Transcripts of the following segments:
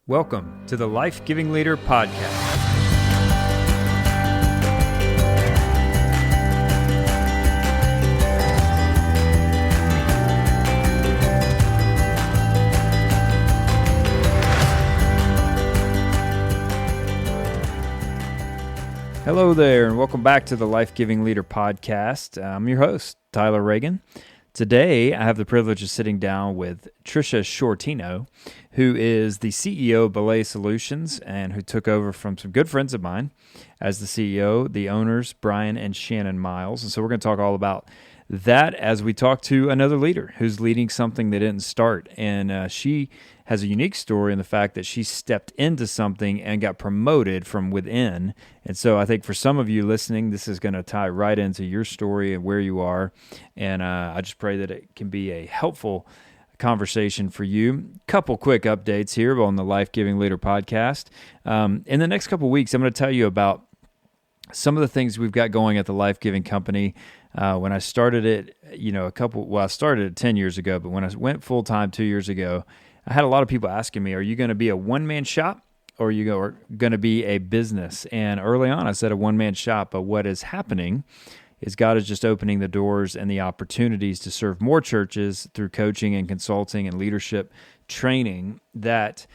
Welcome to the Life-Giving Leader Podcast. Hello there, and welcome back to the Life-Giving Leader Podcast. I'm your host, Tyler Reagin. Today, I have the privilege of sitting down with Tricia Sciortino, who is the CEO of Belay Solutions and who took over from some good friends of mine as the CEO, the owners, Bryan and Shannon Miles. And so we're going to talk all about that as we talk to another leader who's leading something they didn't start. And she has a unique story in the fact that she stepped into something and got promoted from within. And so I think for some of you listening, this is going to tie right into your story and where you are. And I just pray that it can be a helpful conversation for you. Couple quick updates here on the Life-Giving Leader Podcast. In the next couple weeks, I'm going to tell you about some of the things we've got going at the Life-Giving Company. When I started it, I started it 10 years ago, but when I went full-time 2 years ago, I had a lot of people asking me, are you going to be a one-man shop or are you going to be a business? And early on, I said a one-man shop, but what is happening is God is just opening the doors and the opportunities to serve more churches through coaching and consulting and leadership training that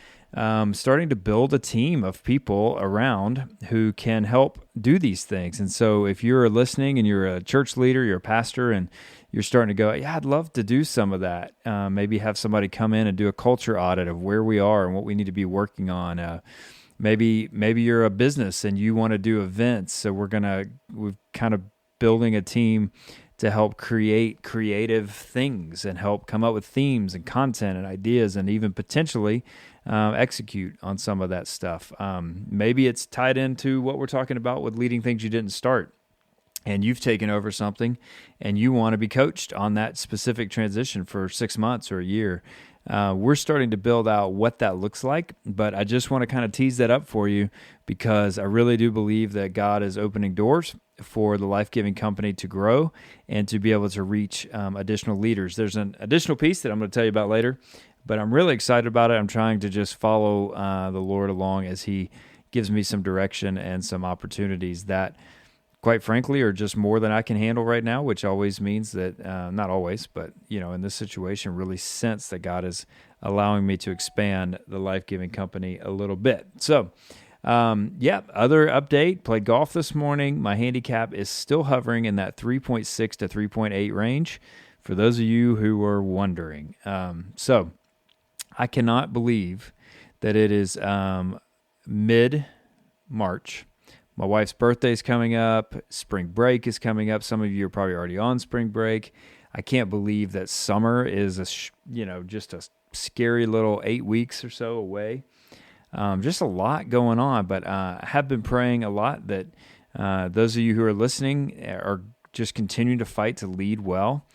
starting to build a team of people around who can help do these things. And so if you're listening and you're a church leader, you're a pastor, and you're starting to go, yeah, I'd love to do some of that. Maybe have somebody come in and do a culture audit of where we are and what we need to be working on. Maybe you're a business and you want to do events. So we're kind of building a team to help create creative things and help come up with themes and content and ideas and even potentially execute on some of that stuff. Maybe it's tied into what we're talking about with leading things you didn't start, and you've taken over something and you want to be coached on that specific transition for 6 months or a year. We're starting to build out what that looks like, but I just want to kind of tease that up for you because I really do believe that God is opening doors for the Life-Giving Company to grow and to be able to reach additional leaders. There's an additional piece that I'm going to tell you about later, but I'm really excited about it. I'm trying to just follow the Lord along as He gives me some direction and some opportunities that, quite frankly, are just more than I can handle right now, which always means that, not always, but in this situation, really sense that God is allowing me to expand the Life-Giving Company a little bit. So, other update, played golf this morning. My handicap is still hovering in that 3.6 to 3.8 range, for those of you who were wondering. So, I cannot believe that it is mid-March. My wife's birthday is coming up. Spring break is coming up. Some of you are probably already on spring break. I can't believe that summer is just a scary little 8 weeks or so away. Just a lot going on, but I have been praying a lot that those of you who are listening are just continuing to fight to lead well.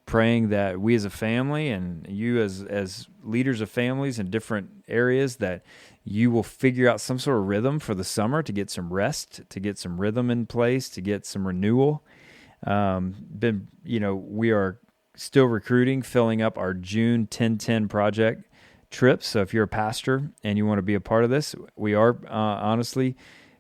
Praying that we as a family and you as leaders of families in different areas, that you will figure out some sort of rhythm for the summer to get some rest, to get some rhythm in place, to get some renewal. We are still recruiting, filling up our June 10-10 project trips. So if you're a pastor and you want to be a part of this, we are honestly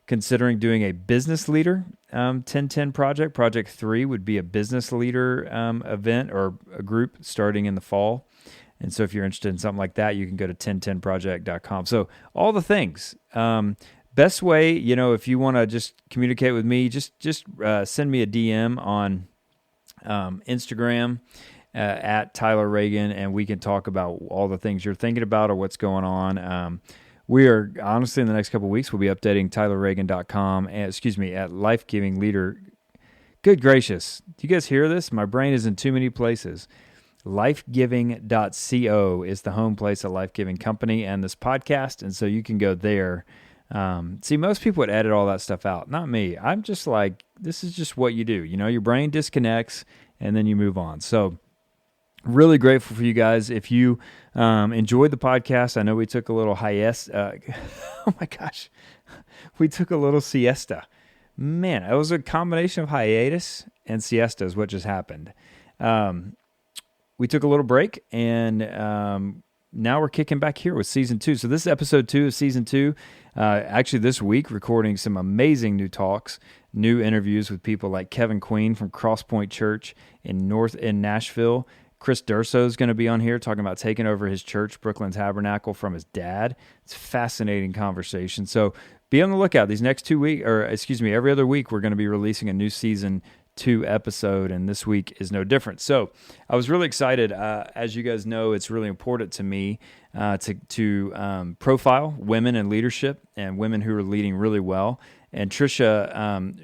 considering doing a business leader 10-10 project. Project 3 would be a business leader event or a group starting in the fall. And so if you're interested in something like that, you can go to 1010project.com. So all the things. Best way, if you want to just communicate with me, just send me a DM on Instagram at Tyler Reagin, and we can talk about all the things you're thinking about or what's going on. We are, honestly, in the next couple of weeks, we'll be updating tylerreagin.com, at Life-Giving Leader. Good gracious. Do you guys hear this? My brain is in too many places. Lifegiving.co is the home place of Life-Giving Company and this podcast, and so you can go there. See, most people would edit all that stuff out. Not me. I'm just like, this is just what you do. Your brain disconnects, and then you move on. So really grateful for you guys. If you enjoyed the podcast, I know we took a little hiatus. Oh my gosh. We took a little siesta. Man, it was a combination of hiatus and siesta is what just happened. We took a little break, and now we're kicking back here with season 2. So this is episode 2 of season 2. Actually, this week, recording some amazing new talks, new interviews with people like Kevin Queen from Crosspoint Church in Nashville. Chris Durso is going to be on here talking about taking over his church, Brooklyn Tabernacle, from his dad. It's a fascinating conversation. So be on the lookout. These next 2 weeks, every other week, we're going to be releasing a new season 2 episode, and this week is no different. So I was really excited. As you guys know, it's really important to me to profile women in leadership and women who are leading really well. And Tricia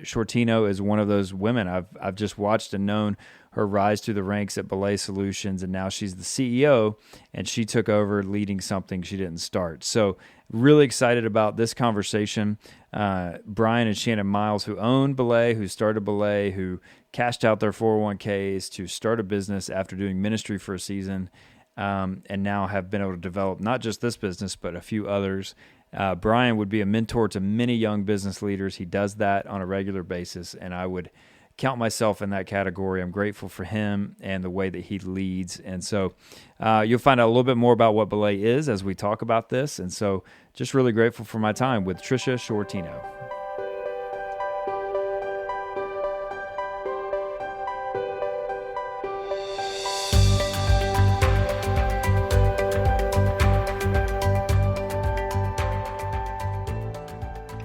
Sciortino is one of those women. I've just watched and known her rise through the ranks at Belay Solutions, and now she's the CEO, and she took over leading something she didn't start. So really excited about this conversation. Bryan and Shannon Miles, who own Belay, who started Belay, who cashed out their 401ks to start a business after doing ministry for a season, and now have been able to develop not just this business, but a few others. Bryan would be a mentor to many young business leaders. He does that on a regular basis, and I would count myself in that category. I'm grateful for him and the way that he leads. And so you'll find out a little bit more about what Belay is as we talk about this. And so just really grateful for my time with Tricia Sciortino.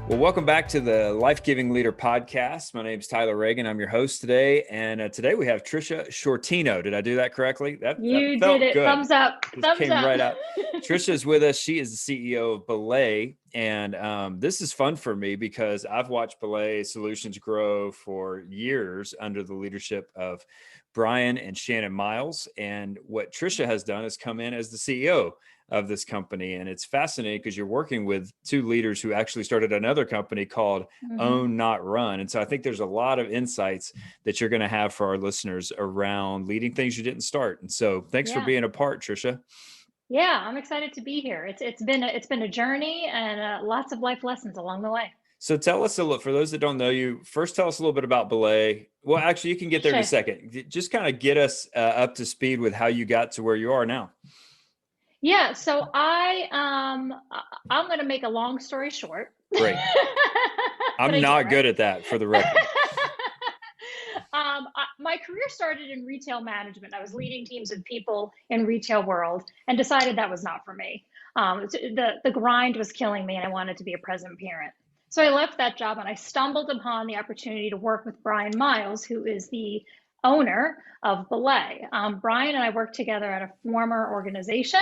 Well, welcome back to the Life-Giving Leader podcast. My name is Tyler Reagin. I'm your host today. And today we have Tricia Sciortino. Did I do that correctly? That felt did it. Good. Thumbs up. Just came right out. Tricia is with us. She is the CEO of Belay. And this is fun for me because I've watched Belay Solutions grow for years under the leadership of Bryan and Shannon Miles. And what Tricia has done is come in as the CEO of this company. And it's fascinating because you're working with two leaders who actually started another company called Own Not Run. And so I think there's a lot of insights that you're going to have for our listeners around leading things you didn't start. And so thanks for being a part, Tricia. Yeah, I'm excited to be here. It's been a journey and lots of life lessons along the way. So tell us for those that don't know you, first tell us a little bit about Belay. Well, actually, you can get there in a second. Just kind of get us up to speed with how you got to where you are now. Yeah, so I'm going to make a long story short. Great. I'm not good at that, for the record. My career started in retail management. I was leading teams of people in retail world and decided that was not for me. The grind was killing me and I wanted to be a present parent. So I left that job and I stumbled upon the opportunity to work with Bryan Miles, who is the owner of Belay. Bryan and I worked together at a former organization.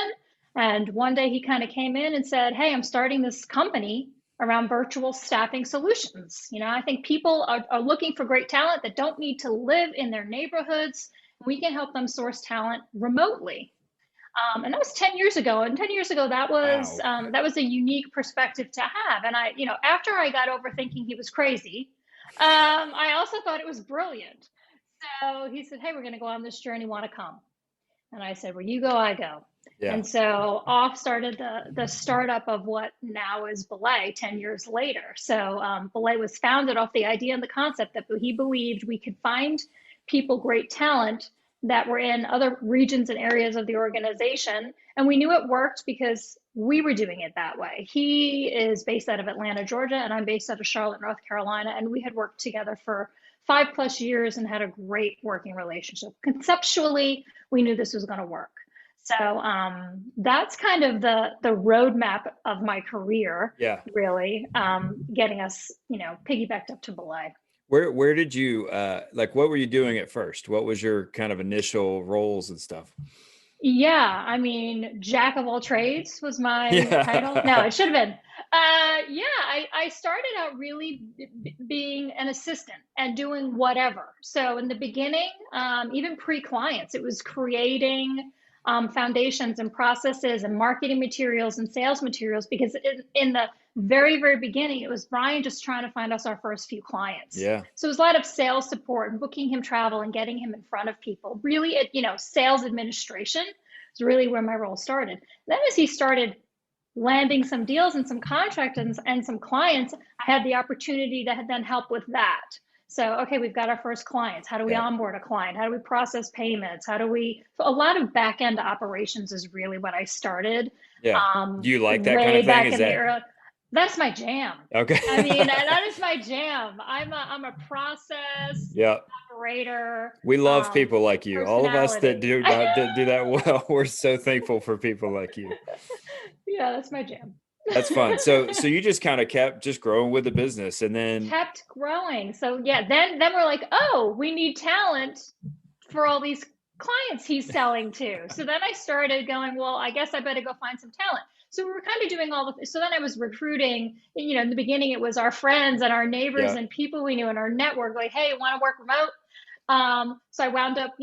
And one day he kind of came in and said, hey, I'm starting this company around virtual staffing solutions. You know, I think people are looking for great talent that don't need to live in their neighborhoods. We can help them source talent remotely. And that was 10 years ago. And 10 years ago, that was a unique perspective to have. And after I got over thinking he was crazy, I also thought it was brilliant. So he said, hey, we're going to go on this journey. Want to come? And I said, well, you go, I go. Yeah. And so off started the startup of what now is Belay 10 years later. So Belay was founded off the idea and the concept that he believed we could find people, great talent that were in other regions and areas of the organization. And we knew it worked because we were doing it that way. He is based out of Atlanta, Georgia, and I'm based out of Charlotte, North Carolina. And we had worked together for 5+ years and had a great working relationship. Conceptually, we knew this was going to work. So that's kind of the roadmap of my career, really, getting us, piggybacked up to Belay. Where did you, what were you doing at first? What was your kind of initial roles and stuff? Yeah, I mean, jack of all trades was my title. No, it should have been. I started out really being an assistant and doing whatever. So in the beginning, even pre-clients, it was creating foundations and processes and marketing materials and sales materials, because in the very, very beginning, it was Bryan just trying to find us our first few clients. Yeah. So it was a lot of sales support and booking him travel and getting him in front of people. Really, sales administration is really where my role started. Then as he started landing some deals and some contracts and some clients, I had the opportunity to then help with that. So, okay, we've got our first clients. How do we Yeah. onboard a client? How do we process payments? So a lot of back end operations is really what I started Yeah. Do you like that kind way of thing? back Is in the that early. That's my jam. okay? I mean, that is my jam. I'm a process Yeah. operator, We love people like you. All of us that personality. do not that do that well, we're so thankful for people like you. Yeah, that's my jam. That's fun. So you just kind of kept just growing with the business, and then Kept growing. So yeah, then we're like, oh, we need talent for all these clients he's selling to. So then I started going, well, I guess I better go find some talent. So we were kind of doing so then I was recruiting, in the beginning it was our friends and our neighbors yeah, and people we knew in our network, like, hey, want to work remote? So I wound up,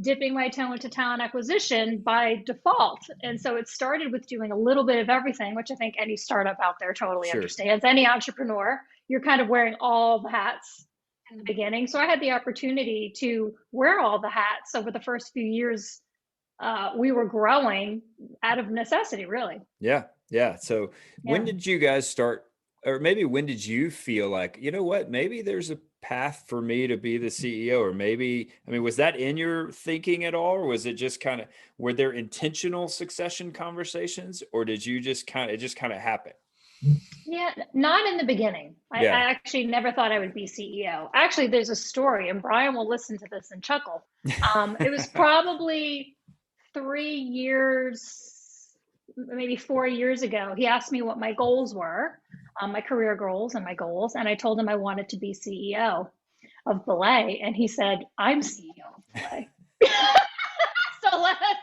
dipping my toe into talent acquisition by default. And so it started with doing a little bit of everything, which I think any startup out there totally sure. understands. Any entrepreneur, you're kind of wearing all the hats in the beginning. So I had the opportunity to wear all the hats over the first few years. We were growing out of necessity, really. Yeah. Yeah. So when Yeah. did you guys start, or maybe when did you feel like, you know what, maybe there's a path for me to be the CEO? Or maybe, I mean, was that in your thinking at all? Or was it just kind of, were there intentional succession conversations, or did you just kind of, it just kind of happened? Yeah, not in the beginning. I Yeah. actually never thought I would be CEO. Actually, there's a story, and Bryan will listen to this and chuckle. It was probably 3 years, maybe 4 years ago. He asked me what my goals were, my career goals and my goals, and I told him I wanted to be CEO of Belay, and he said, "I'm CEO of Belay."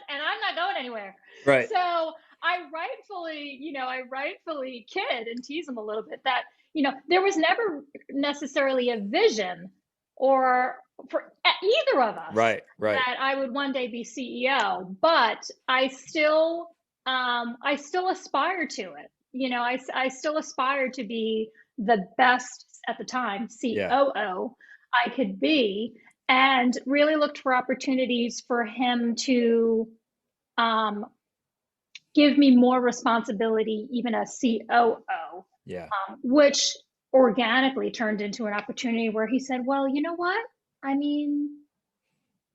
And I'm not going anywhere. Right. So I rightfully kid and tease him a little bit that, there was never necessarily a vision or for either of us Right. Right. that I would one day be CEO, but I still aspire to it. I still aspire to be the best at the time Yeah. COO I could be, and really looked for opportunities for him to um, give me more responsibility, even as COO, Yeah. which organically turned into an opportunity where he said, well, you know what? I mean,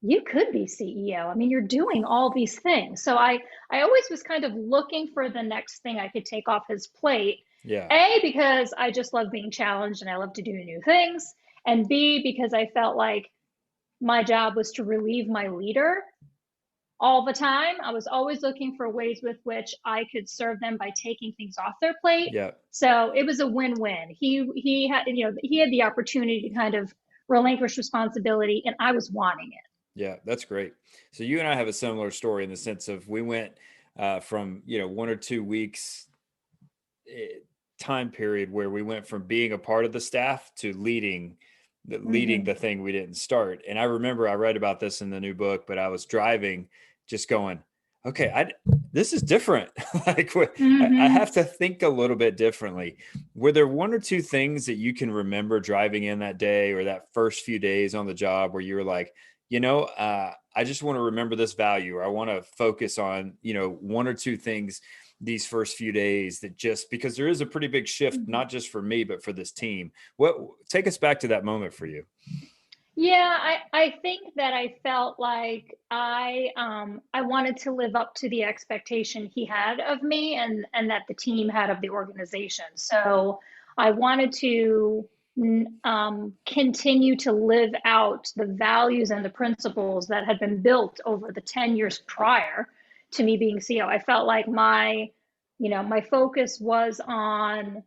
you could be CEO. I mean, you're doing all these things. So I always was kind of looking for the next thing I could take off his plate. Yeah. A, because I just love being challenged and I love to do new things. And B, because I felt like my job was to relieve my leader all the time. I was always looking for ways with which I could serve them by taking things off their plate. Yeah. So it was a win-win. He had the opportunity to kind of relinquish responsibility, and I was wanting it. Yeah, that's great. So you and I have a similar story in the sense of we went from 1 or 2 weeks eh, time period where we went from being a part of the staff to leading Mm-hmm. the thing we didn't start. And I remember I read about this in the new book, but I was driving, just going, okay, this is different. Like I Mm-hmm. have to think a little bit differently. Were there 1 or 2 things that you can remember driving in that day or that first few days on the job where you were like, I just want to remember this value, or I want to focus on, 1 or 2 things these first few days, that just because there is a pretty big shift, Mm-hmm. not just for me, but for this team. What take us back to that moment for you? Yeah, I think that I felt like I wanted to live up to the expectation he had of me and that the team had of the organization. So I wanted to continue to live out the values and the principles that had been built over the 10 years prior to me being CEO. I felt like my focus was on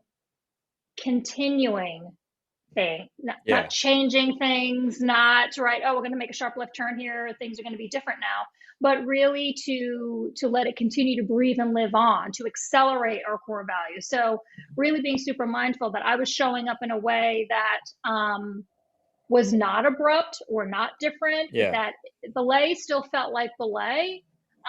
continuing thing, not Yeah. changing things, not right, oh, we're going to make a sharp left turn here, things are going to be different now, but really to let it continue to breathe and live on, to accelerate our core values. So really being super mindful that I was showing up in a way that was not abrupt or not different, Yeah. that Belay still felt like Belay.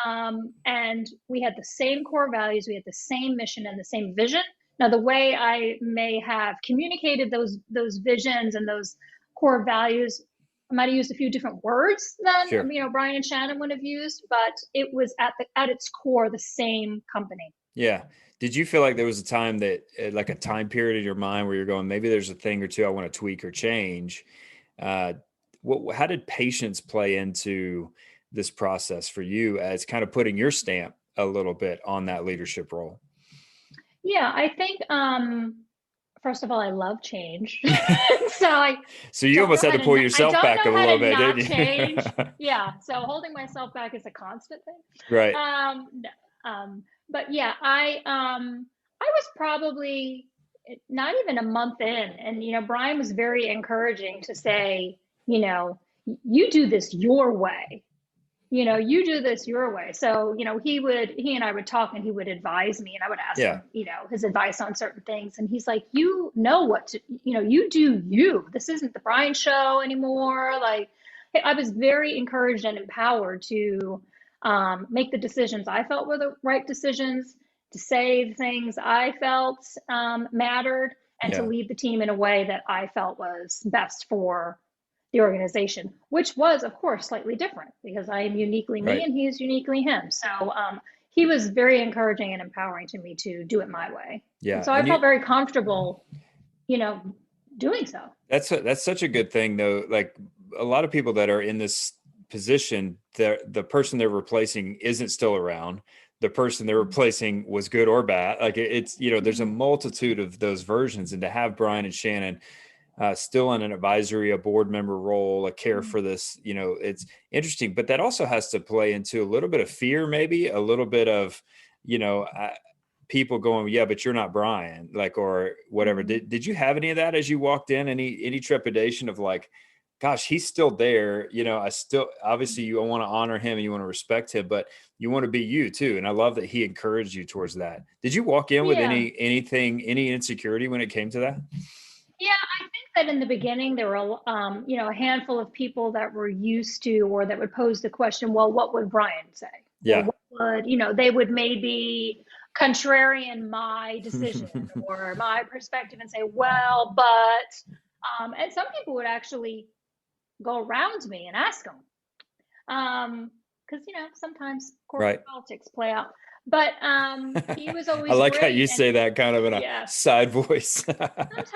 And we had the same core values, we had the same mission and the same vision. Now, the way I may have communicated those visions and those core values, I might have used a few different words than Sure. Bryan and Shannon would have used, but it was at its core the same company. Yeah. Did you feel like there was a time that, like a time period in your mind where you're going, maybe there's a thing or two I want to tweak or change? Uh, how did patience play into this process for you as kind of putting your stamp a little bit on that leadership role? Yeah, I think first of all, I love change. So I So you don't almost know had how to to pull I yourself don't back a know how little to bit, not didn't change. you? Yeah, so holding myself back is a constant thing. Right. But yeah, I was probably not even a month in, and Bryan was very encouraging to say, you know, you do this your way. You do this your way. So, he and I would talk and he would advise me and I would ask Yeah. him, his advice on certain things. And he's like, what to, you do you. This isn't the Bryan show anymore. Like, I was very encouraged and empowered to make the decisions I felt were the right decisions, to say the things I felt mattered, and to Yeah. lead the team in a way that I felt was best for the organization, which was, of course, slightly different because I am uniquely me Right. and he is uniquely him. So he was very encouraging and empowering to me to do it my way. And Yeah. so I And felt very comfortable, you know, doing so. that's such a good thing though. Like a lot of people that are in this position, the person they're replacing isn't still around. The person they're replacing was good or bad. Like it's, there's a multitude of those versions. And to have Bryan and Shannon still in an advisory, a board member role, a care for this, it's interesting. But that also has to play into a little bit of fear, maybe a little bit of, you know, uh, people going, yeah, but you're not Bryan, like, or whatever. Did you have any of that as you walked in? Any trepidation of like, gosh, he's still there. I still, obviously you want to honor him and you want to respect him, but you want to be you too. And I love that he encouraged you towards that. Did you walk in with Yeah. any insecurity when it came to that? Yeah, I think that in the beginning there were, a handful of people that were used to, or that would pose the question, well, what would Bryan say? Or Yeah. what would, they would maybe contrarian my decision or my perspective and say, well, and some people would actually go around me and ask them. Because, sometimes corporate Right. politics play out. But he was I always like how great. you And say that kind of in a yeah, side voice. sometimes, that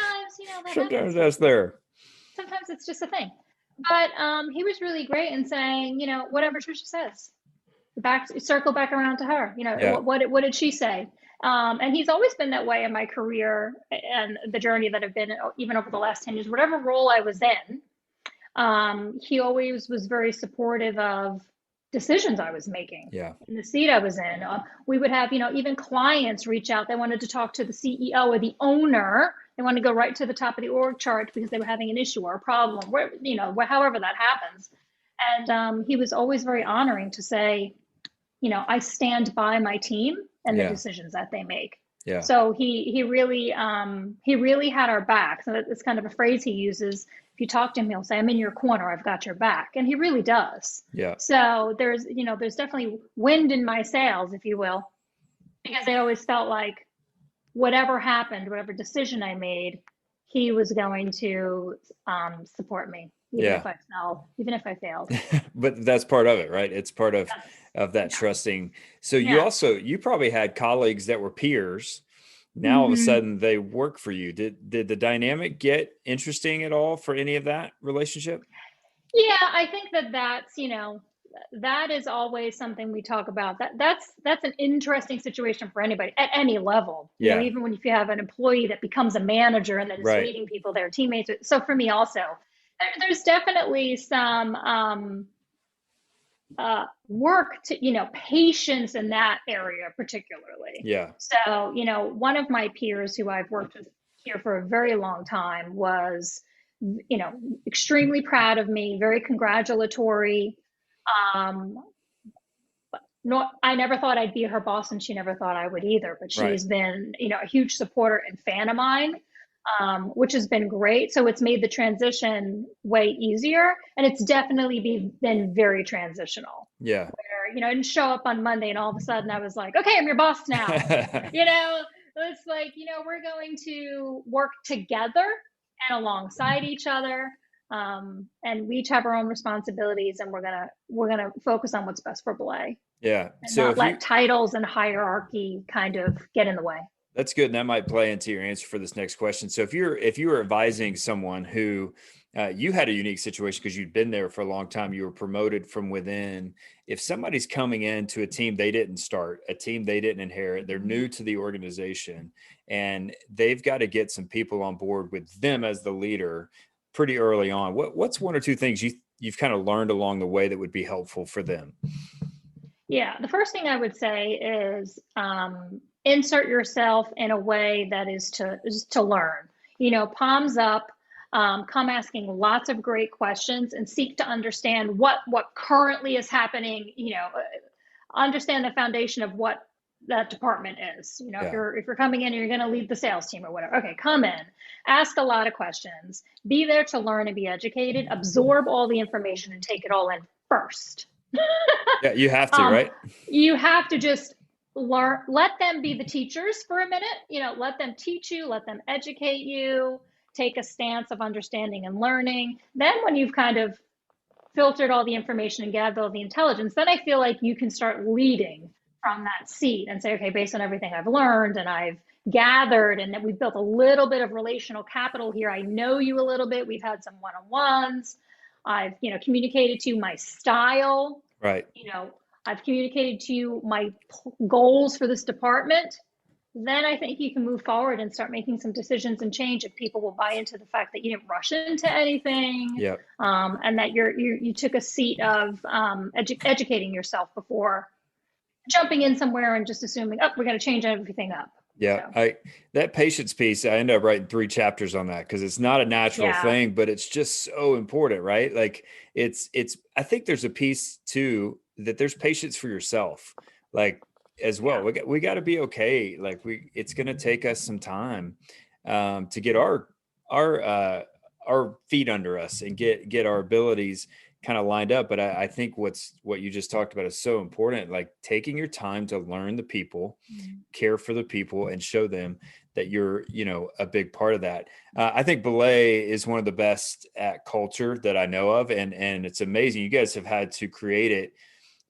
Sometimes happens. that's there. Sometimes it's just a thing. But he was really great in saying, whatever Tricia says, circle back around to her. Yeah. What did she say? And he's always been that way in my career and the journey that I've been, even over the last 10 years, whatever role I was in. He always was very supportive of decisions I was making Yeah. in the seat I was in. We would have, even clients reach out. They wanted to talk to the CEO or the owner. They wanted to go right to the top of the org chart because they were having an issue or a problem, however that happens. And he was always very honoring to say, I stand by my team and the Yeah. decisions that they make. Yeah. So he really had our back. So that's kind of a phrase he uses. If you talk to him, he'll say, "I'm in your corner. I've got your back," and he really does. Yeah. So there's definitely wind in my sails, if you will, because I always felt like whatever happened, whatever decision I made, he was going to support me, even Yeah. if I fell, even if I failed. But that's part of it, right? It's part of Yes. that Yeah. trusting. So Yeah. you probably had colleagues that were peers. Now all of a Mm-hmm. sudden they work for you. Did the dynamic get interesting at all for any of that relationship? Yeah, I think that is always something we talk about. That's an interesting situation for anybody at any level. Yeah. Even when if you have an employee that becomes a manager and that is Right. leading people, their teammates. So for me also, there's definitely some work to patience in that area particularly. Yeah. So one of my peers who I've worked with here for a very long time was extremely proud of me, very congratulatory. um no, I never thought I'd be her boss, and she never thought I would either, but Right. she's been a huge supporter and fan of mine, which has been great. So it's made the transition way easier, and it's definitely been very transitional. Yeah. Where I didn't show up on Monday, and all of a sudden I was like, okay, I'm your boss now. You know, it's like we're going to work together and alongside each other, and we each have our own responsibilities, and we're gonna focus on what's best for Belay Yeah. and So not if you let titles and hierarchy kind of get in the way. That's good, and that might play into your answer for this next question. So if you were advising someone who you had a unique situation because you'd been there for a long time, you were promoted from within. If somebody's coming into a team they didn't start, a team they didn't inherit, they're new to the organization, and they've got to get some people on board with them as the leader pretty early on. What's one or two things you've kind of learned along the way that would be helpful for them? Yeah, the first thing I would say is insert yourself in a way that is to learn. You know, palms up, come asking lots of great questions and seek to understand what currently is happening. You know, understand the foundation of what that department is. You know, Yeah. if you're coming in and you're going to lead the sales team or whatever, okay, come in, ask a lot of questions, be there to learn and be educated, absorb all the information and take it all in first. Yeah, you have to, um, right? you have to just learn, let them be the teachers for a minute, you know, let them teach you, let them educate you, take a stance of understanding and learning. Then when you've kind of filtered all the information and gathered all the intelligence, then I feel like you can start leading from that seat and say, okay, based on everything I've learned and I've gathered and that we've built a little bit of relational capital here. I know you a little bit. We've had some one-on-ones. I've, you know, communicated to you my style. Right. You know, I've communicated to you my goals for this department. Then I think you can move forward and start making some decisions and change if people will buy into the fact that you didn't rush into anything, Yeah. and that you took a seat of educating yourself before jumping in somewhere and just assuming, oh, we're going to change everything up. Yeah, So, that patience piece, I ended up writing 3 chapters on that because it's not a natural yeah, thing, but it's just so important, right? Like it's I think there's a piece too that there's patience for yourself, like as well. yeah, We got to be okay. Like it's going to take us some time to get our our feet under us and get our abilities kind of lined up. But I think what you just talked about is so important, like taking your time to learn the people, care for the people, and show them that you're, you know, a big part of that. I think Belay is one of the best at culture that I know of, and it's amazing. You guys have had to create it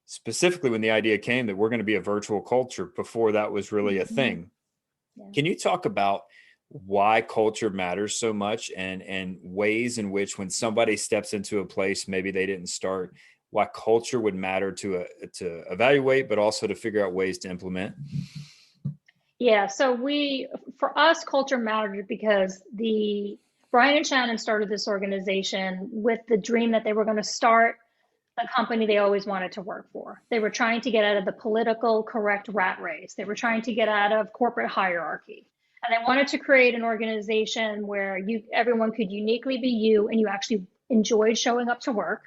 specifically when the idea came that we're going to be a virtual culture before that was really a mm-hmm. thing. Yeah. Can you talk about why culture matters so much and ways in which when somebody steps into a place maybe they didn't start, why culture would matter to evaluate but also to figure out ways to implement? Yeah, so for us, culture mattered because the Bryan and Shannon started this organization with the dream that they were going to start the company they always wanted to work for. They were trying to get out of the political correct rat race. They were trying to get out of corporate hierarchy. And they wanted to create an organization where everyone could uniquely be you and you actually enjoyed showing up to work.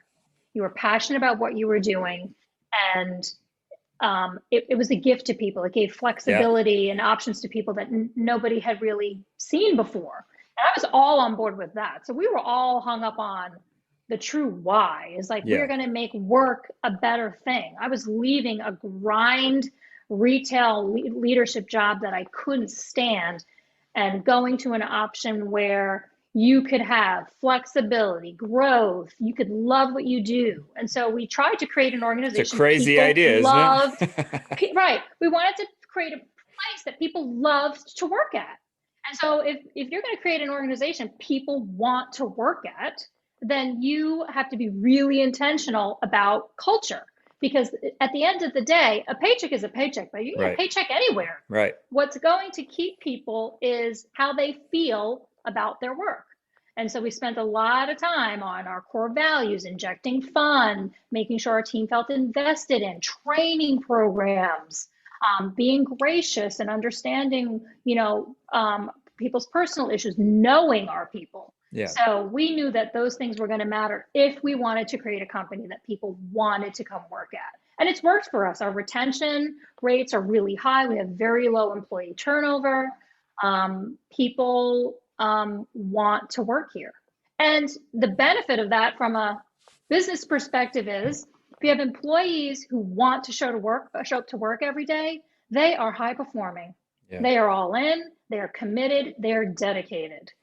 You were passionate about what you were doing, and it was a gift to people. It gave Yeah. flexibility and options to people that nobody had really seen before. And I was all on board with that. So we were all hung up on the true why is like, we're Yeah. going to make work a better thing. I was leaving a grind retail leadership job that I couldn't stand and going to an option where you could have flexibility, growth, you could love what you do. And so we tried to create an It's a organization crazy people idea, isn't loved. it? Right. We wanted to create a place that people loved to work at. And so if you're going to create an organization people want to work at, then you have to be really intentional about culture. Because at the end of the day, a paycheck is a paycheck, but you can get a Right. paycheck anywhere. Right. What's going to keep people is how they feel about their work. And so we spent a lot of time on our core values, injecting fun, making sure our team felt invested in training programs, being gracious and understanding, people's personal issues, knowing our people. Yeah. So we knew that those things were going to matter if we wanted to create a company that people wanted to come work at. And it's worked for us. Our retention rates are really high. We have very low employee turnover. People want to work here. And the benefit of that from a business perspective is if you have employees who want to show up to work every day, they are high performing. Yeah. They are all in, they are committed, they are dedicated.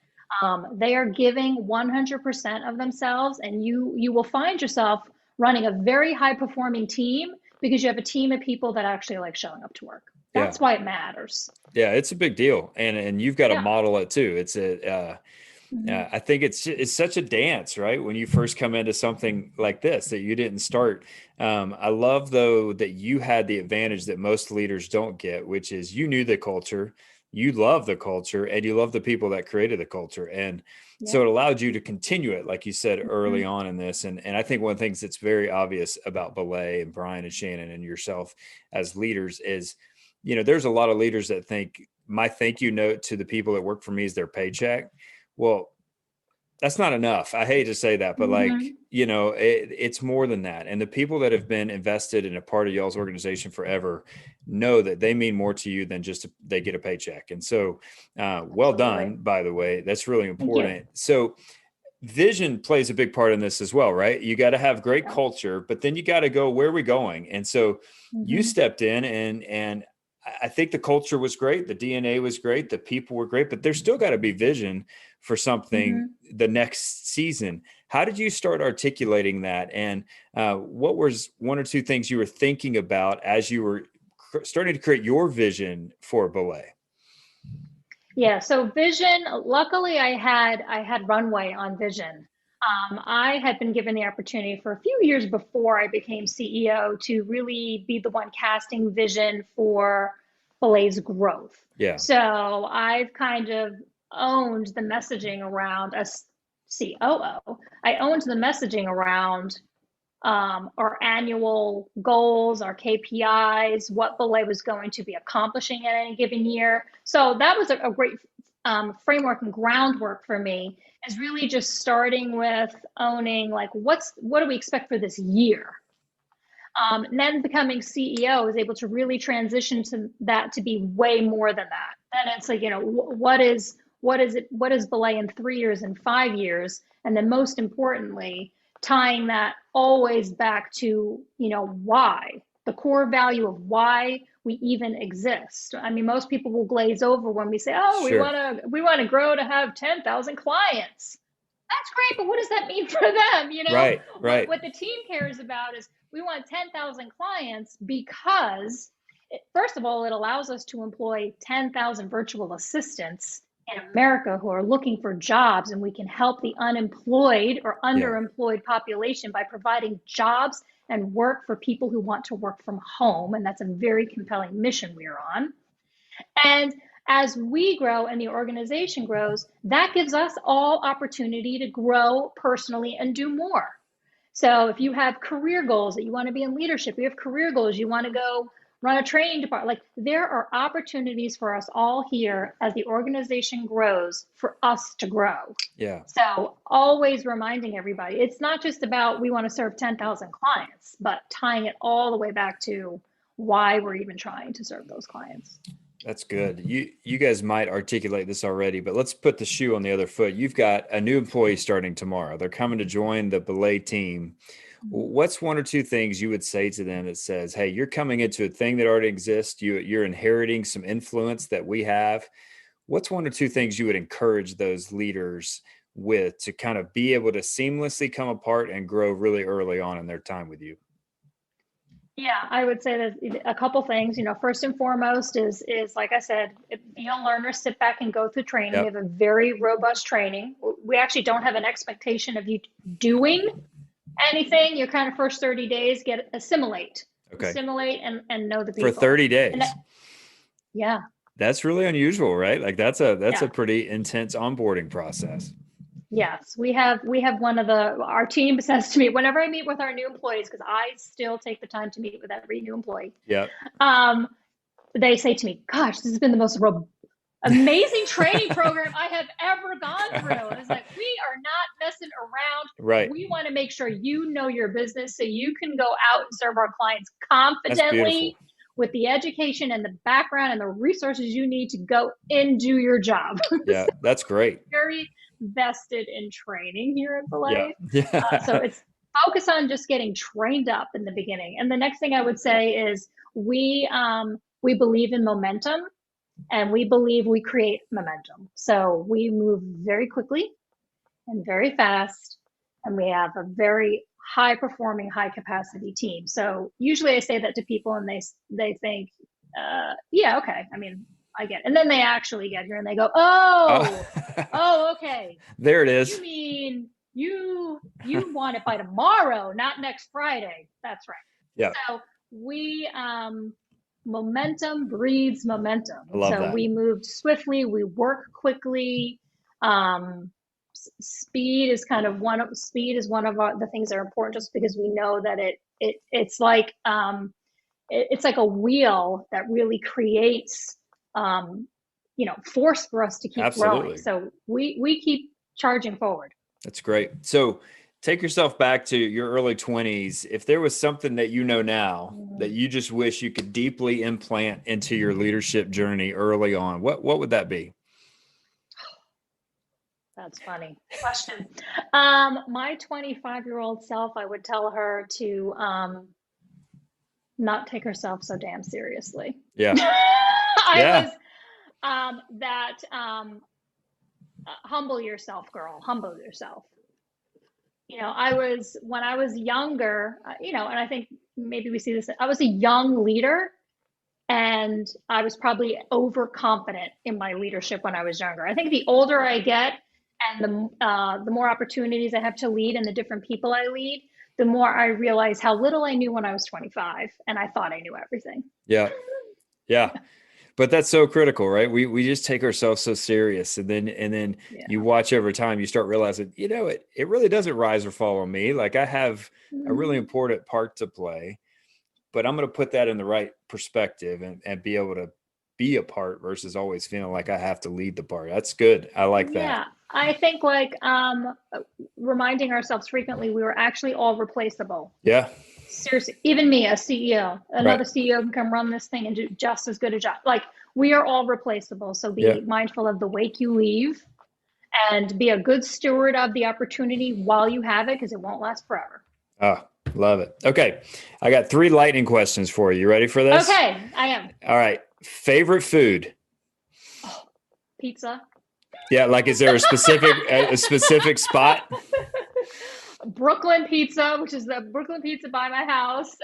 They are giving 100% of themselves, and you will find yourself running a very high performing team because you have a team of people that actually like showing up to work. Yeah. That's why it matters. Yeah, it's a big deal, and you've got to Yeah. model it too. Hmm. I think it's such a dance, right? When you first come into something like this that you didn't start. I love though that you had the advantage that most leaders don't get, which is you knew the culture, you love the culture, and you love the people that created the culture, and so Yeah. it allowed you to continue it, like you said Hmm. early on in this. And I think one of the things that's very obvious about Belay and Bryan and Shannon and yourself as leaders is, there's a lot of leaders that think my thank you note to the people that work for me is their paycheck. Well, that's not enough. I hate to say that, but like, Hmm. it's more than that. And the people that have been invested in a part of y'all's organization forever know that they mean more to you than just they get a paycheck. And so, well Absolutely. done, by the way. That's really Thank you. important. So, vision plays a big part in this as well, right? You got to have great Yeah. culture, but then you got to go, where are we going? And so you Hmm. stepped in, and I think the culture was great, the DNA was great, the people were great, but there's still got to be vision for something Hmm. the next season. How did you start articulating that? And what was one or two things you were thinking about as you were starting to create your vision for Belay? Yeah, so vision, luckily I had runway on vision. I had been given the opportunity for a few years before I became CEO to really be the one casting vision for Belay's growth. Yeah, So I've kind of owned the messaging around a COO. I owned the messaging around our annual goals, our KPIs, what Belay was going to be accomplishing at any given year. So that was a great framework and groundwork for me, is really just starting with owning like what do we expect for this year. And then becoming CEO is able to really transition to that to be way more than that. And it's like, what is Belay in 3 years and 5 years? And then most importantly, tying that always back to, why, the core value of why we even exist. I mean, most people will glaze over when we say, oh, we sure. want to we want to grow to have 10,000 clients. That's great, but what does that mean for them? Right, right. What the team cares about is we want 10,000 clients because, first of all, it allows us to employ 10,000 virtual assistants in America who are looking for jobs, and we can help the unemployed or Yeah, underemployed population by providing jobs and work for people who want to work from home. And that's a very compelling mission we're on. And as we grow and the organization grows, that gives us all opportunity to grow personally and do more. So if you have career goals that you want to be in leadership, you have career goals, you want to go run a training department, like there are opportunities for us all here as the organization grows for us to grow. yeah. So always reminding everybody, it's not just about we want to serve 10,000 clients, but tying it all the way back to why we're even trying to serve those clients. That's good. You guys might articulate this already, but let's put the shoe on the other foot. You've got a new employee starting tomorrow. They're coming to join the Belay team. What's one or two things you would say to them that says, "Hey, you're coming into a thing that already exists. You're inheriting some influence that we have." What's one or two things you would encourage those leaders with to kind of be able to seamlessly come apart and grow really early on in their time with you? Yeah, I would say that a couple things. First and foremost is like I said, be a learner, sit back and go through training. We Yep. have a very robust training. We actually don't have an expectation of you doing anything. Your kind of first 30 days get Okay. assimilate and know the For people. 30 And that, days. yeah, That's really unusual, right? Like that's a yeah. pretty intense onboarding process. Yes, we have one of our team says to me whenever I meet with our new employees, because I still take the time to meet with every new employee. Yep. Um, they say to me, "Gosh, this has been the most amazing training program I have ever gone through." And it's like, we are not messing around. Right. We want to make sure you know your business so you can go out and serve our clients That's beautiful. confidently with the education and the background and the resources you need to go and do your job. Yeah, that's great. Very vested in training here at Yeah. Belay. So Yeah. it's focus on just getting trained up in the beginning. And the next thing I would say is we believe in momentum, and we believe we create momentum. So we move very quickly and very fast, and we have a very high performing, high capacity team. So usually I say that to people, and they think, yeah, okay. I mean, I get it. And then they actually get here and they go, Oh, oh, okay. there it You is. mean you want it by tomorrow, not next Friday. That's right. Yeah, So we momentum breeds momentum. I love So that. we moved swiftly, we work quickly. Speed is one of the things that are important, just because we know that it's like it's like a wheel that really creates force for us to keep growing. Absolutely. So we keep charging forward. That's great. So take yourself back to your early 20s. If there was something that you know now that you just wish you could deeply implant into your leadership journey early on, what would that be? That's funny question. My 25-year-old self, I would tell her to not take herself so damn seriously. Yeah. I Yeah. was humble yourself, girl. Humble yourself. When I was younger, and I think maybe we see this, I was a young leader, and I was probably overconfident in my leadership when I was younger. I think the older I get and the more opportunities I have to lead and the different people I lead, the more I realize how little I knew when I was 25 and I thought I knew everything. Yeah. Yeah. But that's so critical, right? We just take ourselves so serious, and then Yeah. you watch over time, you start realizing, it really doesn't rise or fall on me. Like I have a really important part to play, but I'm going to put that in the right perspective and be able to be a part versus always feeling like I have to lead the part. That's good. I like that. Yeah, I think reminding ourselves frequently we were actually all replaceable. Yeah. Seriously, even me, a CEO, another Right. CEO can come run this thing and do just as good a job. Like, we are all replaceable. So be mindful of the wake you leave and be a good steward of the opportunity while you have it, because it won't last forever. Oh, love it. Okay. I got 3 lightning questions for you. You ready for this? Okay, I am. All right. Favorite food? Oh, pizza. Yeah. Like, is there a specific spot? Brooklyn Pizza, which is the Brooklyn Pizza by my house.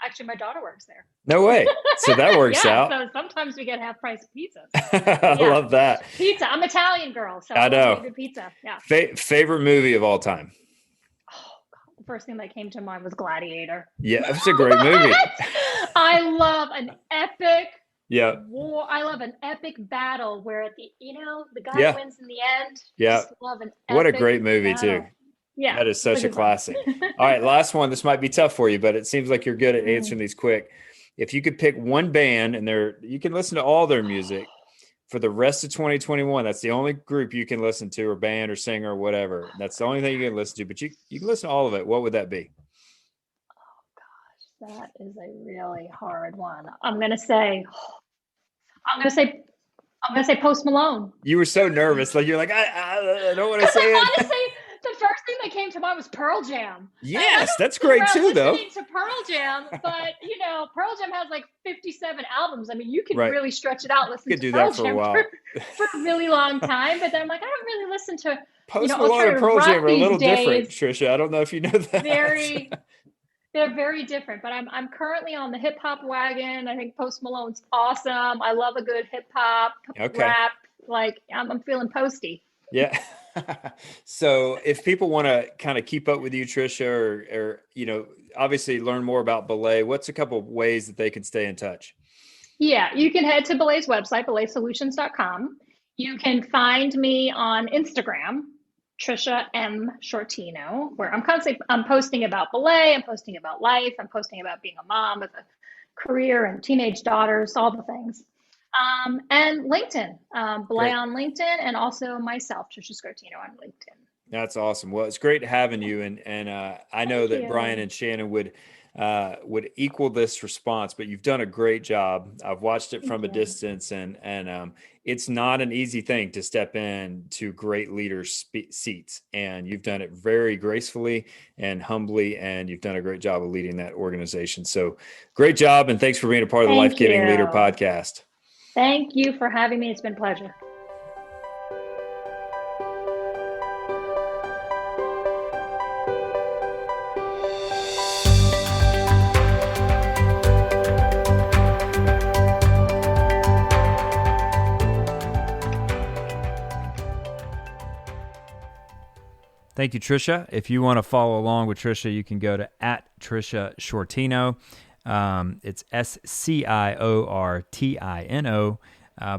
Actually, my daughter works there. No way. So that works out. So sometimes we get half price pizzas. I love that. Pizza. I'm Italian girl, so I know. good pizza. Yeah. Favorite movie of all time? Oh, God. The first thing that came to mind was Gladiator. Yeah, it's a great movie. I love an epic war. I love an epic battle where at the guy wins in the end. Yeah. Just love an what a great movie battle. too. Yeah. That is such a classic. All right, last one. This might be tough for you, but it seems like you're good at answering these quick. If you could pick one band, and you can listen to all their music for the rest of 2021, that's the only group you can listen to, or band or singer or whatever. That's the only thing you can listen to, but you can listen to all of it. What would that be? Oh gosh, that is a really hard one. I'm gonna say Post Malone. You were so nervous, like you're like I don't want to say it. Honestly, the first thing that came to mind was Pearl Jam. Yes, that's great too, though. Listening to Pearl Jam, but Pearl Jam has like 57 albums. I mean, you could really stretch it out, listen to Pearl Jam for a really long time. But then I'm like, I don't really listen to Post Malone and Pearl Jam are a little different, Tricia. I don't know if you know that. They're very different. But I'm currently on the hip hop wagon. I think Post Malone's awesome. I love a good hip hop rap. Like I'm feeling posty. Yeah. So if people want to kind of keep up with you, Tricia, or obviously learn more about Belay, what's a couple of ways that they can stay in touch? Yeah, you can head to Belay's website, belaysolutions.com. You can find me on Instagram, Tricia M. Sciortino, where I'm posting about Belay, I'm posting about life, I'm posting about being a mom with a career and teenage daughters, all the things. And LinkedIn, Belay on LinkedIn, and also myself, Tricia Sciortino, on LinkedIn. That's awesome. Well, it's great having you, and I know that Bryan and Shannon would equal this response, but you've done a great job. I've watched it from a distance, and it's not an easy thing to step into great leaders' seats, and you've done it very gracefully and humbly, and you've done a great job of leading that organization. So great job, and thanks for being a part of the Life Giving Leader podcast. Thank you for having me. It's been a pleasure. Thank you, Tricia. If you want to follow along with Tricia, you can go to @Tricia Sciortino. It's SCIORTINO.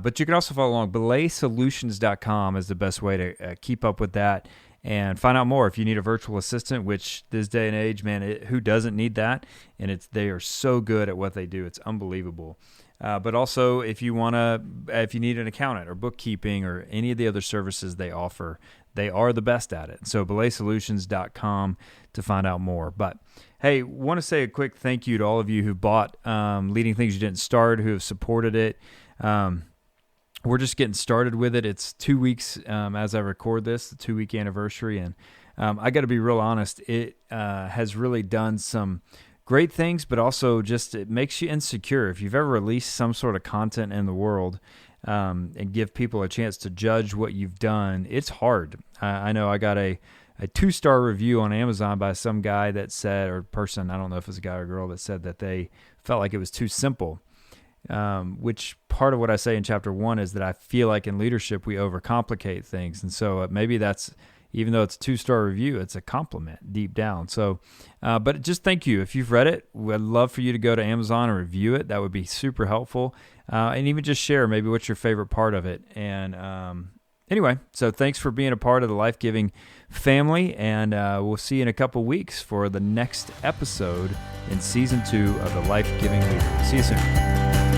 But you can also follow along. BelaySolutions.com is the best way to keep up with that and find out more. If you need a virtual assistant, which this day and age, man, who doesn't need that? And they are so good at what they do. It's unbelievable. But also, if you need an accountant or bookkeeping or any of the other services they offer, they are the best at it. So BelaySolutions.com to find out more. But hey, want to say a quick thank you to all of you who bought Leading Things You Didn't Start, who have supported it. We're just getting started with it. It's 2 weeks as I record this, the 2-week anniversary. And I got to be real honest, it has really done some great things, but also just it makes you insecure. If you've ever released some sort of content in the world and give people a chance to judge what you've done, it's hard. I know I got a 2-star review on Amazon by some guy that said, or person, I don't know if it was a guy or a girl, that said that they felt like it was too simple. Which part of what I say in chapter 1 is that I feel like in leadership we overcomplicate things, and so maybe that's, even though it's a 2-star review, it's a compliment deep down. So, but just thank you if you've read it. I'd love for you to go to Amazon and review it. That would be super helpful, and even just share maybe what's your favorite part of it. And anyway, so thanks for being a part of the Life Giving family, and we'll see you in a couple weeks for the next episode in season 2 of the Life Giving Leader. See you soon.